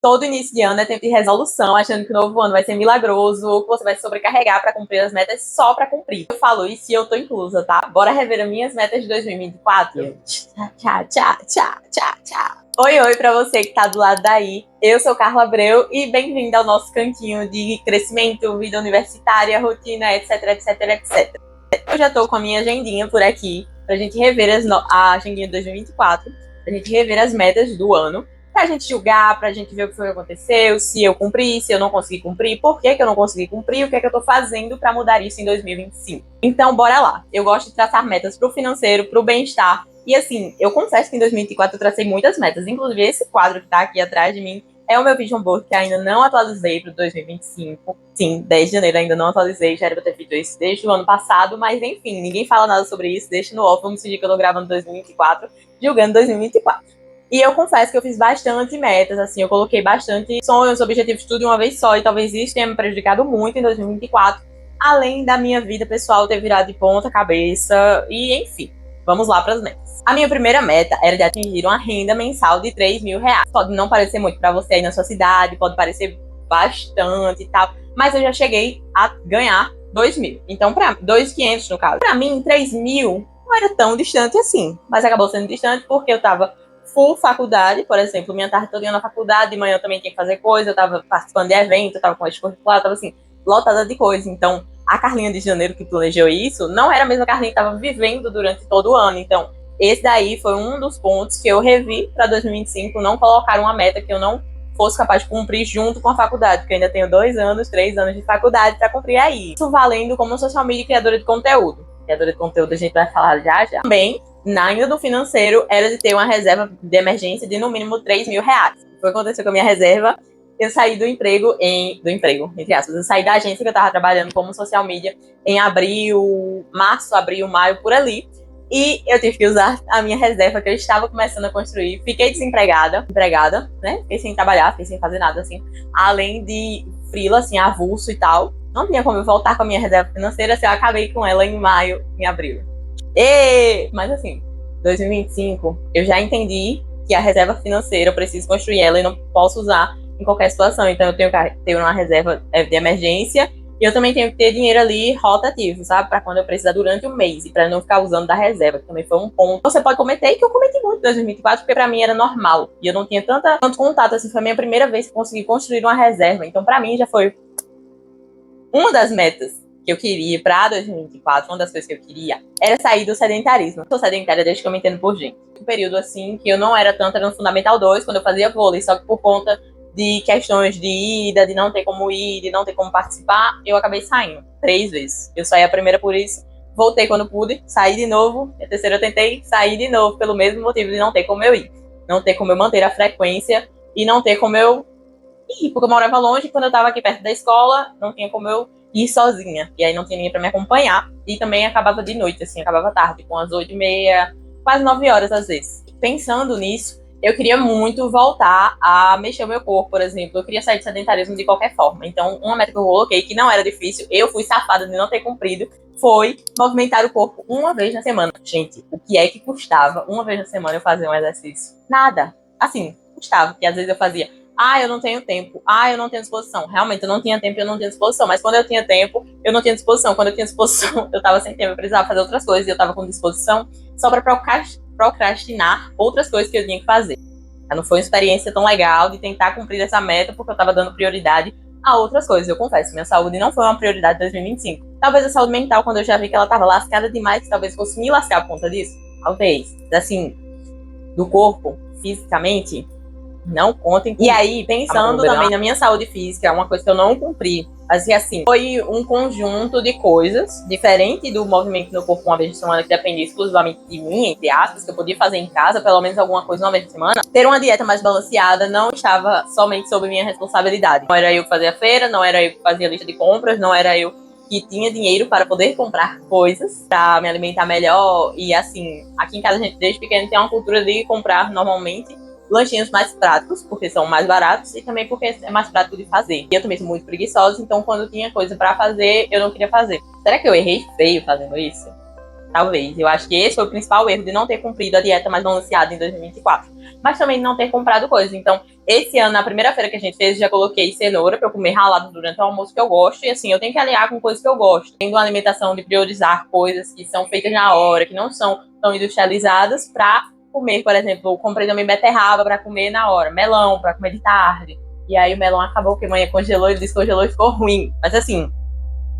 Todo início de ano é tempo de resolução, achando que o novo ano vai ser milagroso ou que você vai se sobrecarregar para cumprir as metas só para cumprir. Eu falo isso e eu tô inclusa, tá? Bora rever as minhas metas de 2024? Tchau, tchau, tchau, tchau, tchau. Oi pra você que tá do lado daí. Eu sou Carla Abreu e bem-vindo ao nosso cantinho de crescimento, vida universitária, rotina, etc, etc, etc. Eu já tô com a minha agendinha por aqui pra gente rever a agendinha de 2024, pra gente rever as metas do ano, pra gente julgar, pra gente ver o que foi que aconteceu, se eu cumpri, se eu não consegui cumprir, por que eu não consegui cumprir, o que eu tô fazendo pra mudar isso em 2025. Então, bora lá. Eu gosto de traçar metas pro financeiro, pro bem-estar. E assim, eu confesso que em 2024 eu tracei muitas metas. Inclusive, esse quadro que tá aqui atrás de mim é o meu vision board, que ainda não atualizei pro 2025. Sim, 10 de janeiro ainda não atualizei, já era pra ter feito isso desde o ano passado, mas enfim, ninguém fala nada sobre isso, deixa no off, vamos fingir que eu tô gravando 2024, julgando 2024. E eu confesso que eu fiz bastante metas, assim, eu coloquei bastante sonhos, objetivos, tudo de uma vez só, e talvez isso tenha me prejudicado muito em 2024, além da minha vida pessoal ter virado de ponta cabeça, e enfim, vamos lá para as metas. A minha primeira meta era de atingir uma renda mensal de 3 mil reais. Pode não parecer muito para você aí na sua cidade, pode parecer bastante e tal, mas eu já cheguei a ganhar 2 mil. Então, para 2.500 no caso. Para mim, 3 mil não era tão distante assim, mas acabou sendo distante porque eu tava full faculdade, por exemplo, minha tarde toda na faculdade, de manhã eu também tinha que fazer coisa, eu tava participando de evento, eu tava com a extracurricular, eu tava assim, lotada de coisa. Então, a Carlinha de janeiro que planejou isso, não era a mesma Carlinha que tava vivendo durante todo o ano. Então, esse daí foi um dos pontos que eu revi para 2025, não colocar uma meta que eu não fosse capaz de cumprir junto com a faculdade, porque eu ainda tenho 2 anos, 3 anos de faculdade para cumprir aí. Isso valendo como social media criadora de conteúdo. Criadora de conteúdo a gente vai falar já já. Também, ainda no financeiro, era de ter uma reserva de emergência de no mínimo 3 mil reais. O que aconteceu com a minha reserva? Eu saí do emprego, entre aspas, eu saí da agência que eu tava trabalhando como social media em março, abril, maio, por ali. E eu tive que usar a minha reserva que eu estava começando a construir. Fiquei empregada, né? Fiquei sem trabalhar, fiquei sem fazer nada, assim. Além de freela, assim, avulso e tal. Não tinha como eu voltar com a minha reserva financeira, assim, eu acabei com ela em maio, em abril. Mas assim, 2025, eu já entendi que a reserva financeira, eu preciso construir ela e não posso usar em qualquer situação. Então eu tenho que ter uma reserva de emergência e eu também tenho que ter dinheiro ali rotativo, sabe? Para quando eu precisar durante o mês e para não ficar usando da reserva, que também foi um ponto que você pode cometer e que eu cometi muito em 2024, porque para mim era normal e eu não tinha tanto contato, assim, foi a minha primeira vez que eu consegui construir uma reserva. Então para mim já foi uma das metas que eu queria para 2024, uma das coisas que eu queria era sair do sedentarismo. Eu sou sedentária desde que eu me entendo por gente. Um período assim que eu não era tanto, era no Fundamental 2, quando eu fazia vôlei, só que por conta de questões de ida, de não ter como ir, de não ter como participar, eu acabei saindo 3 vezes. Eu saí a primeira por isso, voltei quando pude, saí de novo, a terceira eu tentei sair de novo, pelo mesmo motivo de não ter como eu ir, não ter como eu manter a frequência e não ter como eu ir, porque eu morava longe, quando eu tava aqui perto da escola, não tinha como eu ir sozinha, e aí não tinha ninguém pra me acompanhar, e também acabava de noite, assim, acabava tarde, com as 8h30, quase 9 horas às vezes. Pensando nisso, eu queria muito voltar a mexer o meu corpo, por exemplo. Eu queria sair do sedentarismo de qualquer forma. Então, uma meta que eu coloquei, que não era difícil, eu fui safada de não ter cumprido, foi movimentar o corpo uma vez na semana. Gente, o que é que custava uma vez na semana eu fazer um exercício? Nada. Assim, custava, porque às vezes eu fazia, eu não tenho tempo, eu não tenho disposição. Realmente, eu não tinha tempo e eu não tinha disposição. Mas quando eu tinha tempo, eu não tinha disposição. Quando eu tinha disposição, eu tava sem tempo, eu precisava fazer outras coisas e eu tava com disposição só pra procrastinar outras coisas que eu tinha que fazer. Não foi uma experiência tão legal de tentar cumprir essa meta, porque eu estava dando prioridade a outras coisas. Eu confesso, minha saúde não foi uma prioridade em 2025. Talvez a saúde mental, quando eu já vi que ela estava lascada demais, talvez fosse me lascar por conta disso. Talvez. Assim, do corpo, fisicamente, não contem. E aí, pensando também na minha saúde física, uma coisa que eu não cumpri, assim, foi um conjunto de coisas, diferente do movimento no corpo uma vez por semana, que dependia exclusivamente de mim, entre aspas, que eu podia fazer em casa, pelo menos alguma coisa uma vez por semana. Ter uma dieta mais balanceada não estava somente sob minha responsabilidade. Não era eu que fazia feira, não era eu que fazia lista de compras, não era eu que tinha dinheiro para poder comprar coisas, para me alimentar melhor. E assim, aqui em casa a gente desde pequeno tem uma cultura de comprar normalmente lanchinhos mais práticos, porque são mais baratos e também porque é mais prático de fazer. E eu também sou muito preguiçosa, então quando tinha coisa pra fazer, eu não queria fazer. Será que eu errei feio fazendo isso? Talvez. Eu acho que esse foi o principal erro de não ter cumprido a dieta mais balanceada em 2024. Mas também não ter comprado coisas. Então, esse ano, na primeira feira que a gente fez, já coloquei cenoura pra eu comer ralado durante o almoço que eu gosto. E assim, eu tenho que aliar com coisas que eu gosto. Tendo uma alimentação de priorizar coisas que são feitas na hora, que não são tão industrializadas, pra comer, por exemplo, eu comprei também beterraba pra comer na hora, melão pra comer de tarde. E aí o melão acabou que amanhã congelou, ele descongelou e ficou ruim. Mas assim,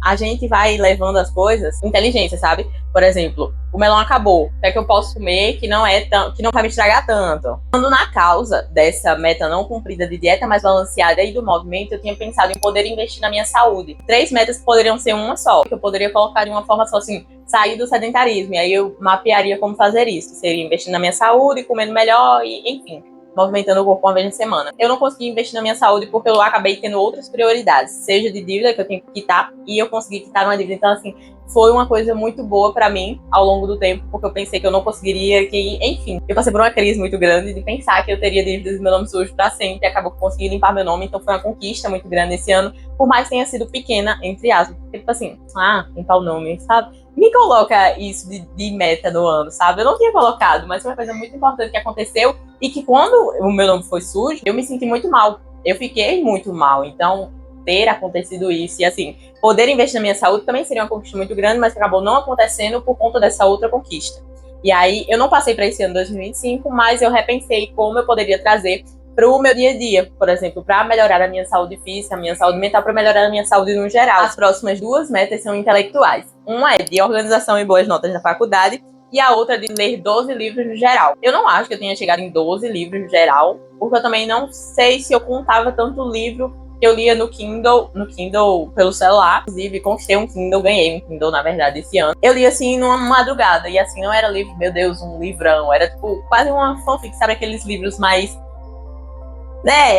a gente vai levando as coisas inteligência, sabe? Por exemplo, o melão acabou. O que é que eu posso comer que não vai me estragar tanto? Quando na causa dessa meta não cumprida de dieta mais balanceada e do movimento, eu tinha pensado em poder investir na minha saúde. 3 metas poderiam ser uma só. Eu poderia colocar de uma forma só assim, sair do sedentarismo. E aí eu mapearia como fazer isso. Seria investir na minha saúde, comendo melhor e, enfim, movimentando o corpo uma vez na semana. Eu não consegui investir na minha saúde porque eu acabei tendo outras prioridades, seja de dívida que eu tenho que quitar, e eu consegui quitar uma dívida. Então, assim, foi uma coisa muito boa pra mim ao longo do tempo, porque eu pensei que eu não conseguiria, que, enfim, eu passei por uma crise muito grande de pensar que eu teria dívidas e meu nome sujo pra sempre, e acabou que eu consegui limpar meu nome, então foi uma conquista muito grande esse ano, por mais que tenha sido pequena, entre aspas, porque, tipo assim, limpar o nome, sabe? Me coloca isso de meta no ano, sabe? Eu não tinha colocado, mas foi uma coisa muito importante que aconteceu e que quando o meu nome foi sujo, eu me senti muito mal. Eu fiquei muito mal. Então, ter acontecido isso e, assim, poder investir na minha saúde também seria uma conquista muito grande, mas que acabou não acontecendo por conta dessa outra conquista. E aí, eu não passei para esse ano 2025, mas eu repensei como eu poderia trazer para o meu dia a dia, por exemplo, para melhorar a minha saúde física, a minha saúde mental, para melhorar a minha saúde no geral. As próximas 2 metas são intelectuais. Uma é de organização e boas notas na faculdade, e a outra é de ler 12 livros no geral. Eu não acho que eu tenha chegado em 12 livros no geral, porque eu também não sei se eu contava tanto livro que eu lia no Kindle pelo celular. Inclusive, conquistei um Kindle, ganhei um Kindle, na verdade, esse ano. Eu li, assim, numa madrugada, e assim, não era livro, meu Deus, um livrão, era, tipo, quase uma fanfic, sabe, aqueles livros mais...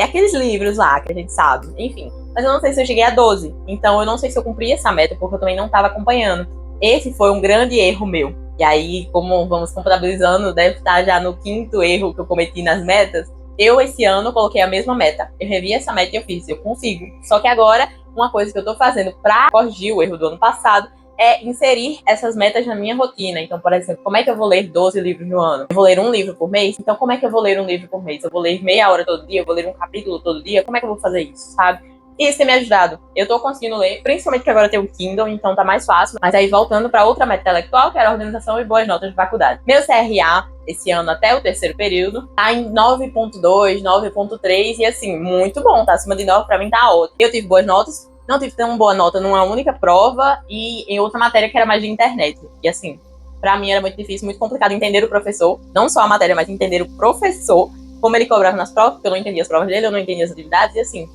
aqueles livros lá que a gente sabe, enfim. Mas eu não sei se eu cheguei a 12, então eu não sei se eu cumpri essa meta, porque eu também não estava acompanhando. Esse foi um grande erro meu. E aí, como vamos contabilizando, deve estar já no 5º erro que eu cometi nas metas. Eu, esse ano, coloquei a mesma meta. Eu revi essa meta e eu fiz, eu consigo. Só que agora, uma coisa que eu tô fazendo pra corrigir o erro do ano passado é inserir essas metas na minha rotina. Então, por exemplo, como é que eu vou ler 12 livros no ano? Eu vou ler um livro por mês? Então, como é que eu vou ler um livro por mês? Eu vou ler meia hora todo dia? Eu vou ler um capítulo todo dia? Como é que eu vou fazer isso, sabe? E isso tem me ajudado. Eu tô conseguindo ler, principalmente que agora eu tenho um Kindle, então tá mais fácil. Mas aí, voltando pra outra meta intelectual, que era a organização e boas notas de faculdade. Meu CRA, esse ano até o 3º período, tá em 9.2, 9.3, e assim, muito bom. Tá acima de 9, pra mim tá ótimo. Eu tive boas notas, não tive tão boa nota numa única prova e em outra matéria que era mais de internet. E assim, pra mim era muito difícil, muito complicado entender o professor. Não só a matéria, mas entender o professor, como ele cobrava nas provas, porque eu não entendia as provas dele, eu não entendia as atividades, e assim.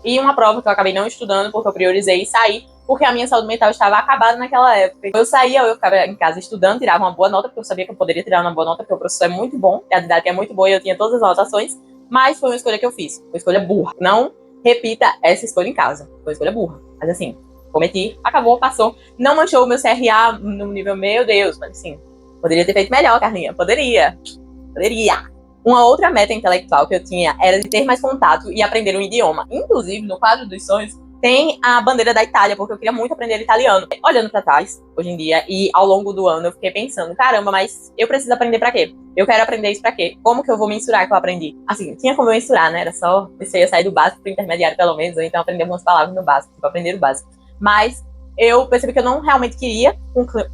E uma prova que eu acabei não estudando, porque eu priorizei sair, porque a minha saúde mental estava acabada naquela época. Eu saía, eu ficava em casa estudando, tirava uma boa nota, porque eu sabia que eu poderia tirar uma boa nota, porque o professor é muito bom, a didática é muito boa e eu tinha todas as anotações, mas foi uma escolha que eu fiz, uma escolha burra. Não repita essa escolha em casa, foi uma escolha burra. Mas assim, cometi, acabou, passou. Não manchou o meu CRA no nível, meu Deus, mas assim, poderia ter feito melhor, Carlinha, poderia. Uma outra meta intelectual que eu tinha era de ter mais contato e aprender um idioma. Inclusive, no quadro dos sonhos, tem a bandeira da Itália, porque eu queria muito aprender italiano. Olhando pra trás, hoje em dia, e ao longo do ano, eu fiquei pensando, caramba, mas eu preciso aprender pra quê? Eu quero aprender isso pra quê? Como que eu vou mensurar que eu aprendi? Assim, tinha como eu mensurar, né? Era só se eu ia sair do básico pro intermediário, pelo menos, ou então aprender algumas palavras no básico, tipo, aprender o básico. Mas eu percebi que eu não realmente queria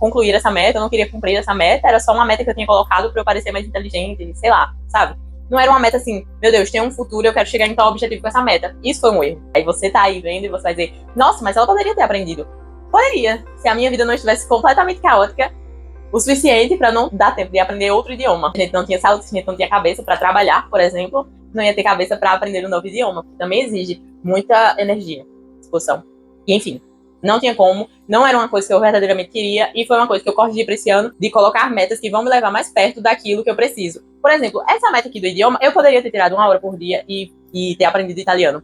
concluir essa meta, eu não queria cumprir essa meta, era só uma meta que eu tinha colocado pra eu parecer mais inteligente, sei lá, sabe? Não era uma meta assim, meu Deus, tem um futuro, eu quero chegar em tal objetivo com essa meta. Isso foi um erro. Aí você tá aí vendo e você vai dizer, nossa, mas ela poderia ter aprendido. Poderia, se a minha vida não estivesse completamente caótica o suficiente pra não dar tempo de aprender outro idioma. A gente não tinha saúde, a gente não tinha cabeça pra trabalhar, por exemplo, não ia ter cabeça pra aprender um novo idioma, que também exige muita energia, disposição. E enfim, não tinha como, não era uma coisa que eu verdadeiramente queria, e foi uma coisa que eu corrigi pra esse ano, de colocar metas que vão me levar mais perto daquilo que eu preciso. Por exemplo, essa meta aqui do idioma, eu poderia ter tirado 1 hora por dia e ter aprendido italiano.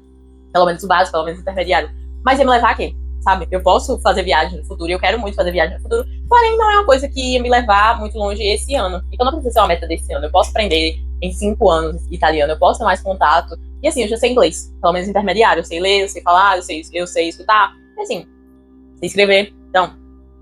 Pelo menos o básico, pelo menos o intermediário. Mas ia me levar a quê? Sabe? Eu posso fazer viagem no futuro, e eu quero muito fazer viagem no futuro, porém não é uma coisa que ia me levar muito longe esse ano. Então não precisa ser uma meta desse ano. Eu posso aprender em 5 anos italiano, eu posso ter mais contato. E assim, eu já sei inglês, pelo menos intermediário. Eu sei ler, eu sei falar, eu sei escutar. E assim, sei escrever. Então,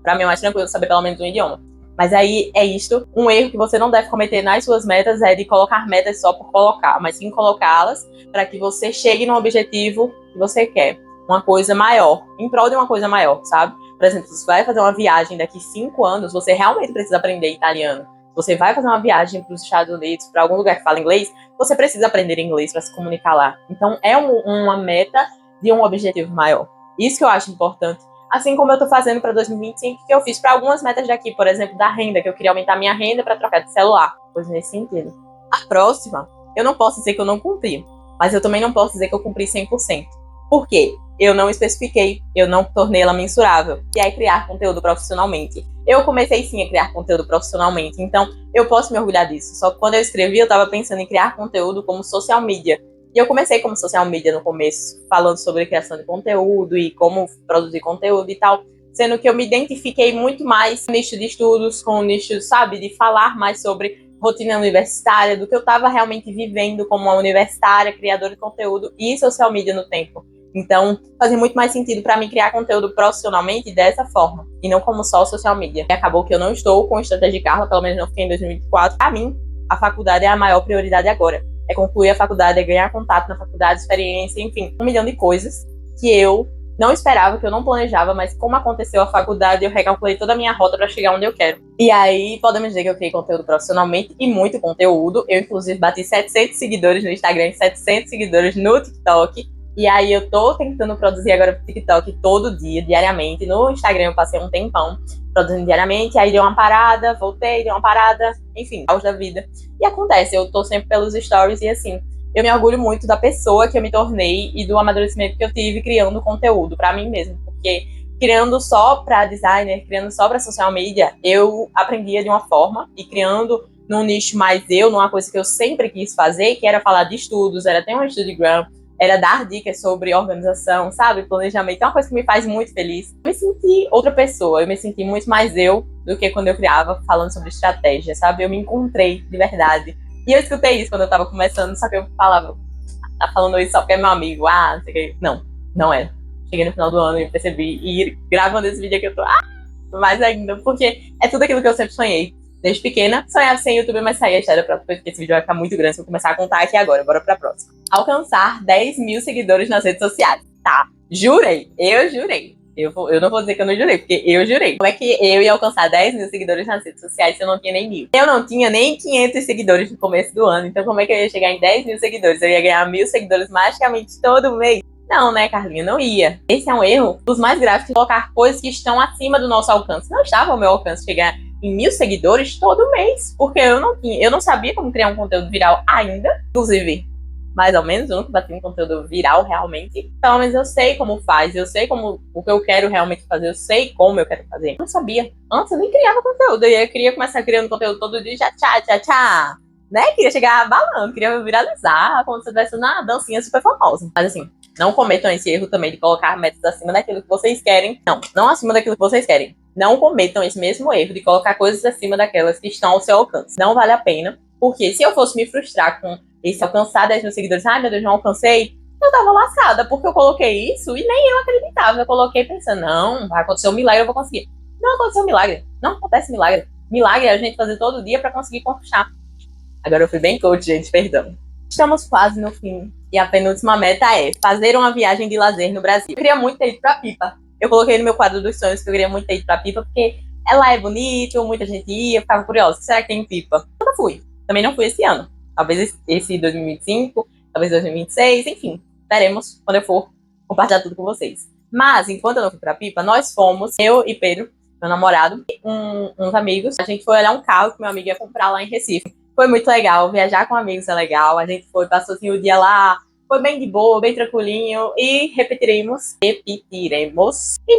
Pra mim é mais tranquilo saber pelo menos um idioma. Mas aí é isto, um erro que você não deve cometer nas suas metas é de colocar metas só por colocar, mas sim colocá-las para que você chegue no objetivo que você quer. Uma coisa maior, em prol de uma coisa maior, sabe? Por exemplo, se você vai fazer uma viagem daqui 5 anos, você realmente precisa aprender italiano. Se você vai fazer uma viagem para os Estados Unidos, para algum lugar que fala inglês, você precisa aprender inglês para se comunicar lá. Então é uma meta de um objetivo maior. Isso que eu acho importante. Assim como eu tô fazendo para 2025, que eu fiz para algumas metas daqui, por exemplo, da renda, que eu queria aumentar minha renda para trocar de celular. Coisa nesse sentido. A próxima, eu não posso dizer que eu não cumpri, mas eu também não posso dizer que eu cumpri 100%. Por quê? Eu não especifiquei, eu não tornei ela mensurável, que é criar conteúdo profissionalmente. Eu comecei sim a criar conteúdo profissionalmente, então eu posso me orgulhar disso. Só que quando eu escrevi, eu estava pensando em criar conteúdo como social media. E eu comecei como social media no começo, falando sobre criação de conteúdo e como produzir conteúdo e tal, sendo que eu me identifiquei muito mais com o nicho de estudos, com o nicho, sabe, de falar mais sobre rotina universitária, do que eu estava realmente vivendo como uma universitária, criadora de conteúdo e social media no tempo. Então, fazia muito mais sentido para mim criar conteúdo profissionalmente dessa forma, e não como só social media. E acabou que eu não estou com estratégia de Carla, pelo menos não fiquei em 2024. Para mim, a faculdade é a maior prioridade agora. É concluir a faculdade, é ganhar contato na faculdade, experiência, enfim, 1 milhão de coisas que eu não esperava, que eu não planejava, mas como aconteceu a faculdade, eu recalculei toda a minha rota para chegar onde eu quero. E aí, podemos dizer que eu criei conteúdo profissionalmente e muito conteúdo. Eu, inclusive, bati 700 seguidores no Instagram e 700 seguidores no TikTok. E aí, eu tô tentando produzir agora pro TikTok todo dia, diariamente. No Instagram, eu passei um tempão produzindo diariamente, aí deu uma parada, voltei, deu uma parada, enfim, caos da vida. E acontece, eu tô sempre pelos stories e assim, eu me orgulho muito da pessoa que eu me tornei e do amadurecimento que eu tive criando conteúdo pra mim mesmo, porque criando só pra designer, criando só pra social media, eu aprendia de uma forma e criando num nicho mais numa coisa que eu sempre quis fazer, que era falar de estudos, era ter um Instagram, era dar dicas sobre organização, sabe? Planejamento. É uma coisa que me faz muito feliz. Eu me senti outra pessoa, eu me senti muito mais eu do que quando eu criava falando sobre estratégia, sabe? Eu me encontrei de verdade. E eu escutei isso quando eu tava começando, só que eu falava, tá falando isso só porque é meu amigo, não sei o que. Não, não é. Cheguei no final do ano e percebi, e gravando esse vídeo aqui eu tô, mais ainda, porque é tudo aquilo que eu sempre sonhei. Desde pequena, sonhava sem YouTube, mas saía a história pra porque esse vídeo vai ficar muito grande se eu começar a contar aqui agora. Bora pra próxima. Alcançar 10 mil seguidores nas redes sociais. Tá, jurei. Eu jurei. Eu não vou dizer que eu não jurei, porque eu jurei. Como é que eu ia alcançar 10 mil seguidores nas redes sociais se eu não tinha nem 1.000? Eu não tinha nem 500 seguidores no começo do ano, então como é que eu ia chegar em 10 mil seguidores? Eu ia ganhar 1.000 seguidores magicamente todo mês? Não, né, Carlinha? Não ia. Esse é um erro dos mais graves, de colocar coisas que estão acima do nosso alcance. Não estava ao meu alcance chegar em 1.000 seguidores todo mês, porque eu não sabia como criar um conteúdo viral ainda, inclusive, mais ou menos, eu nunca bati um conteúdo viral realmente. Pelo menos eu sei como faz, eu sei como o que eu quero realmente fazer, eu sei como eu quero fazer. Eu não sabia. Antes eu nem criava conteúdo, eu queria começar criando conteúdo todo dia, tchá, né? Queria chegar balando, queria viralizar, como se eu estivesse na dancinha super famosa. Mas assim, não cometam esse erro também de colocar metas acima daquilo que vocês querem. Não acima daquilo que vocês querem. Não cometam esse mesmo erro de colocar coisas acima daquelas que estão ao seu alcance. Não vale a pena, porque se eu fosse me frustrar com esse alcançar 10 mil seguidores, ai meu Deus, não alcancei, eu tava lascada, porque eu coloquei isso e nem eu acreditava. Eu coloquei pensando, não, vai acontecer um milagre, eu vou conseguir. Não aconteceu um milagre, não acontece milagre. Milagre é a gente fazer todo dia pra conseguir conquistar. Agora eu fui bem coach, gente, perdão. Estamos quase no fim. E a penúltima meta é fazer uma viagem de lazer no Brasil. Eu queria muito ter ido pra Pipa. Eu coloquei no meu quadro dos sonhos que eu queria muito ter ido pra Pipa, porque lá é bonito, muita gente ia, eu ficava curiosa. O que será que tem em Pipa? Eu não fui. Também não fui esse ano. Talvez esse 2025, talvez 2026, enfim. Veremos quando eu for compartilhar tudo com vocês. Mas, enquanto eu não fui pra Pipa, nós fomos, eu e Pedro, meu namorado, e uns amigos. A gente foi olhar um carro que meu amigo ia comprar lá em Recife. Foi muito legal, viajar com amigos é legal. A gente foi, passou assim, o dia lá, foi bem de boa, bem tranquilinho. E repetiremos em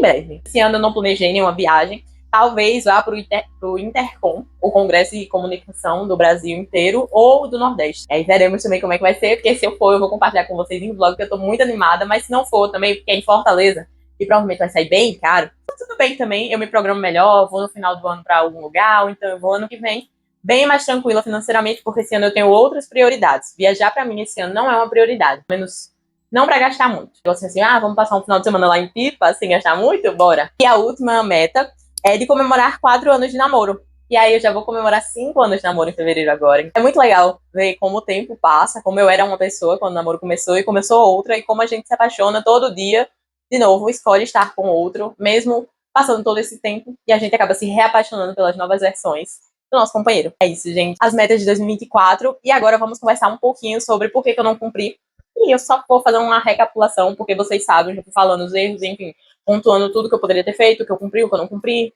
breve. Esse ano eu não planejei nenhuma viagem. Talvez vá pro Intercom, o Congresso de Comunicação do Brasil inteiro, ou do Nordeste. Aí veremos também como é que vai ser, porque se eu for, eu vou compartilhar com vocês em vlog, que eu tô muito animada. Mas se não for também, porque é em Fortaleza, e provavelmente vai sair bem caro, tudo bem também, eu me programo melhor, vou no final do ano pra algum lugar, ou então eu vou ano que vem bem mais tranquila financeiramente, porque esse ano eu tenho outras prioridades. Viajar pra mim esse ano não é uma prioridade, pelo menos não pra gastar muito. Assim, vamos passar um final de semana lá em Pipa, sem gastar muito? Bora. E a última meta é de comemorar 4 anos de namoro. E aí eu já vou comemorar 5 anos de namoro em fevereiro agora. É muito legal ver como o tempo passa, como eu era uma pessoa quando o namoro começou e começou outra, e como a gente se apaixona todo dia, de novo, escolhe estar com outro, mesmo passando todo esse tempo, e a gente acaba se reapaixonando pelas novas versões do nosso companheiro. É isso, gente. As metas de 2024, e agora vamos conversar um pouquinho sobre por que eu não cumpri. E eu só vou fazer uma recapitulação, porque vocês sabem, eu já fui falando os erros, enfim, pontuando tudo que eu poderia ter feito, o que eu cumpri, o que eu não cumpri,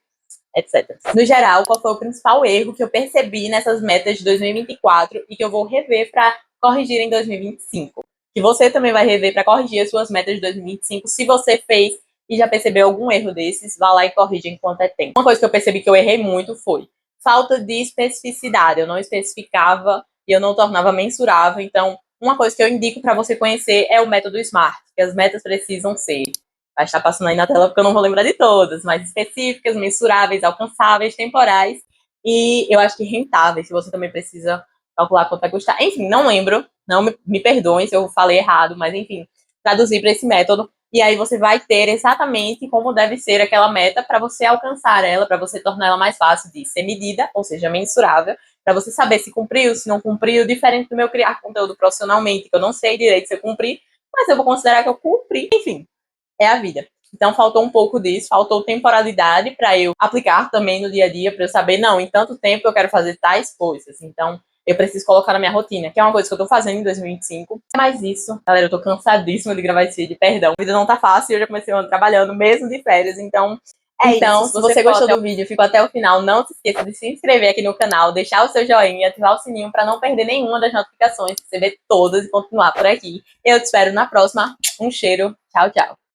etc. No geral, qual foi o principal erro que eu percebi nessas metas de 2024 e que eu vou rever para corrigir em 2025? Que você também vai rever para corrigir as suas metas de 2025. Se você fez e já percebeu algum erro desses, vá lá e corrija enquanto é tempo. Uma coisa que eu percebi que eu errei muito foi falta de especificidade. Eu não especificava e eu não tornava mensurável. Então, uma coisa que eu indico para você conhecer é o método SMART, que as metas precisam ser, vai estar passando aí na tela porque eu não vou lembrar de todas, mas específicas, mensuráveis, alcançáveis, temporais e eu acho que rentáveis, se você também precisa calcular quanto vai custar. Enfim, não lembro, não me perdoem se eu falei errado, mas enfim, traduzir para esse método. E aí você vai ter exatamente como deve ser aquela meta para você alcançar ela, para você tornar ela mais fácil de ser medida, ou seja, mensurável, para você saber se cumpriu, se não cumpriu, diferente do meu criar conteúdo profissionalmente, que eu não sei direito se eu cumpri, mas eu vou considerar que eu cumpri. Enfim, é a vida. Então faltou um pouco disso, faltou temporalidade para eu aplicar também no dia a dia, para eu saber, não, em tanto tempo eu quero fazer tais coisas. Então eu preciso colocar na minha rotina, que é uma coisa que eu tô fazendo em 2025. Mas isso, galera, eu tô cansadíssima de gravar esse vídeo, perdão. A vida não tá fácil, eu já comecei o ano trabalhando, mesmo de férias, então então, isso. Se você gostou do vídeo, ficou até o final, não se esqueça de se inscrever aqui no canal, deixar o seu joinha e ativar o sininho para não perder nenhuma das notificações, receber todas e continuar por aqui. Eu te espero na próxima. Um cheiro. Tchau, tchau.